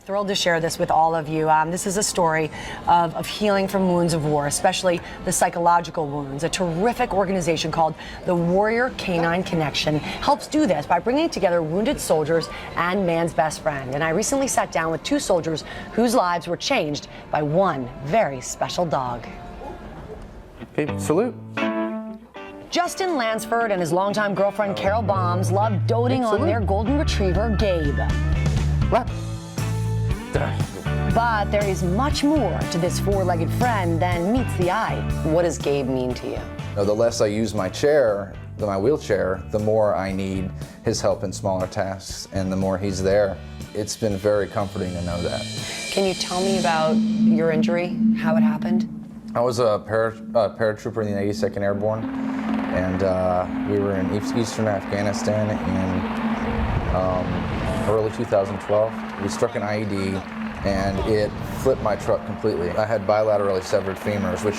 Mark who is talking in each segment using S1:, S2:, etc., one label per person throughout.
S1: Thrilled to share this with all of you. This is a story of healing from wounds of war, especially the psychological wounds. A terrific organization called the Warrior Canine Connection helps do this by bringing together wounded soldiers and man's best friend. And I recently sat down with two soldiers whose lives were changed by one very special dog.
S2: Okay, salute.
S1: Justin Lansford and his longtime girlfriend Carol Bombs love doting on their golden retriever, Gabe.
S2: Lap.
S1: But there is much more to this four-legged friend than meets the eye.
S3: What does Gabe mean to you?
S2: The less I use my chair, my wheelchair, the more I need his help in smaller tasks, and the more he's there. It's been very comforting to know that.
S3: Can you tell me about your injury, how it happened?
S2: I was a paratrooper in the 82nd Airborne, and we were in eastern Afghanistan in early 2012. We struck an IED, and it flipped my truck completely. I had bilaterally severed femurs, which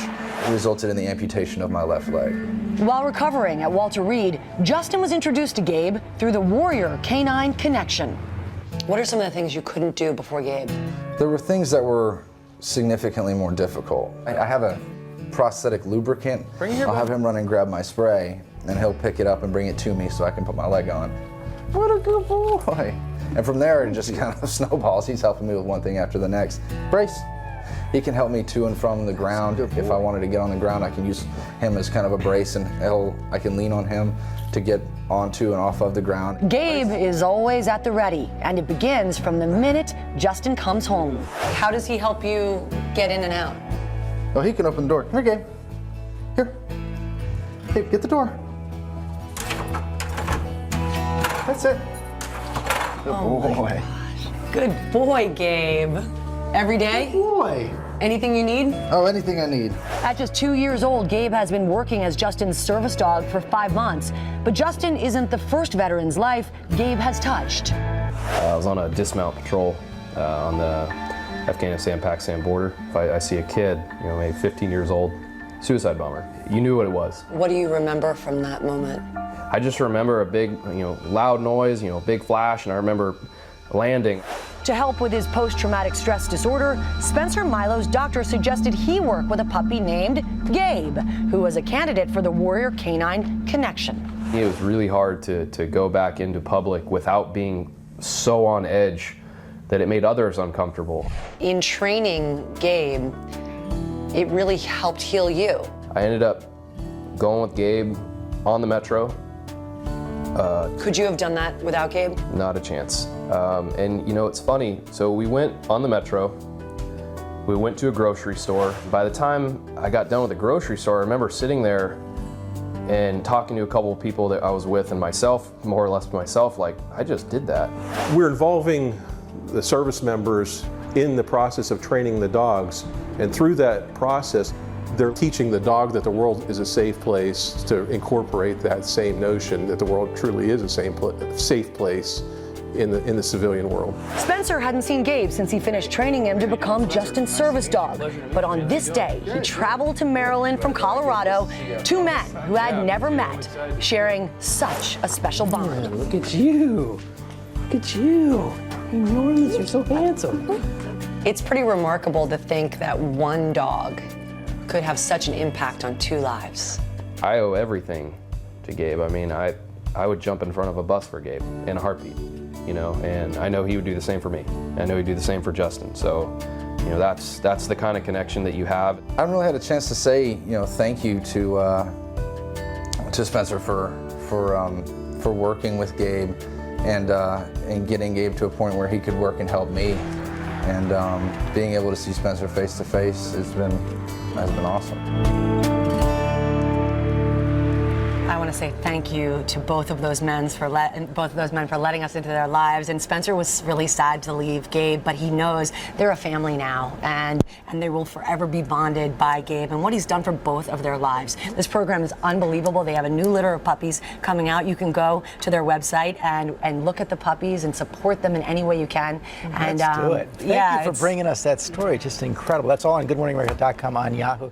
S2: resulted in the amputation of my left leg.
S1: While recovering at Walter Reed, Justin was introduced to Gabe through the Warrior Canine Connection.
S3: What are some of the things you couldn't do before Gabe?
S2: There were things that were significantly more difficult. I have a prosthetic lubricant. I'll have him run and grab my spray, and he'll pick it up and bring it to me so I can put my leg on. What a good boy. And from there, it just kind of snowballs. He's helping me with one thing after the next. Brace. He can help me to and from the ground. If I wanted to get on the ground, I can use him as kind of a brace, and I can lean on him to get onto and off of the ground.
S1: Gabe is always at the ready, and it begins from the minute Justin comes home.
S3: How does he help you get in and out?
S2: Oh, he can open the door. Here, Gabe. Here. Gabe, get the door. That's it. Good boy.
S3: Good boy, Gabe. Every day?
S2: Good boy.
S3: Anything you need?
S2: Oh, anything I need.
S1: At just 2 years old, Gabe has been working as Justin's service dog for 5 months. But Justin isn't the first veteran's life Gabe has touched.
S4: I was on a dismount patrol on the Afghanistan-Pakistan border. If I see a kid, maybe 15 years old, suicide bomber, you knew what it was.
S3: What do you remember from that moment?
S4: I just remember a big, loud noise, big flash, and I remember landing.
S1: To help with his post-traumatic stress disorder, Spencer Milo's doctor suggested he work with a puppy named Gabe, who was a candidate for the Warrior Canine Connection.
S4: It was really hard to go back into public without being so on edge that it made others uncomfortable.
S3: In training Gabe, it really helped heal you.
S4: I ended up going with Gabe on the Metro.
S3: Could you have done that without Gabe?
S4: Not a chance. And it's funny, so we went on the Metro, we went to a grocery store. By the time I got done with the grocery store, I remember sitting there and talking to a couple of people that I was with and myself, more or less myself, like, I just did that.
S5: We're involving the service members in the process of training the dogs, and through that process, they're teaching the dog that the world is a safe place, to incorporate that same notion that the world truly is a safe place in the civilian world.
S1: Spencer hadn't seen Gabe since he finished training him to become Justin's service dog. But on this day, he traveled to Maryland from Colorado, two men who had never met, sharing such a special bond.
S6: Look at you. Look at you. Enormous, you're so handsome.
S3: It's pretty remarkable to think that one dog could have such an impact on two lives.
S4: I owe everything to Gabe. I mean, I would jump in front of a bus for Gabe in a heartbeat, and I know he would do the same for me. I know he'd do the same for Justin. So, that's the kind of connection that you have.
S2: I haven't really had a chance to say, thank you to Spencer for working with Gabe and getting Gabe to a point where he could work and help me. And being able to see Spencer face to face has been awesome.
S1: I want to say thank you to both of those men for letting us into their lives. And Spencer was really sad to leave Gabe, but he knows they're a family now, and they will forever be bonded by Gabe and what he's done for both of their lives. This program is unbelievable. They have a new litter of puppies coming out. You can go to their website and look at the puppies and support them in any way you can.
S6: Let's do it. Thank you for bringing us that story. Just incredible. That's all on GoodMorningAmerica.com on Yahoo.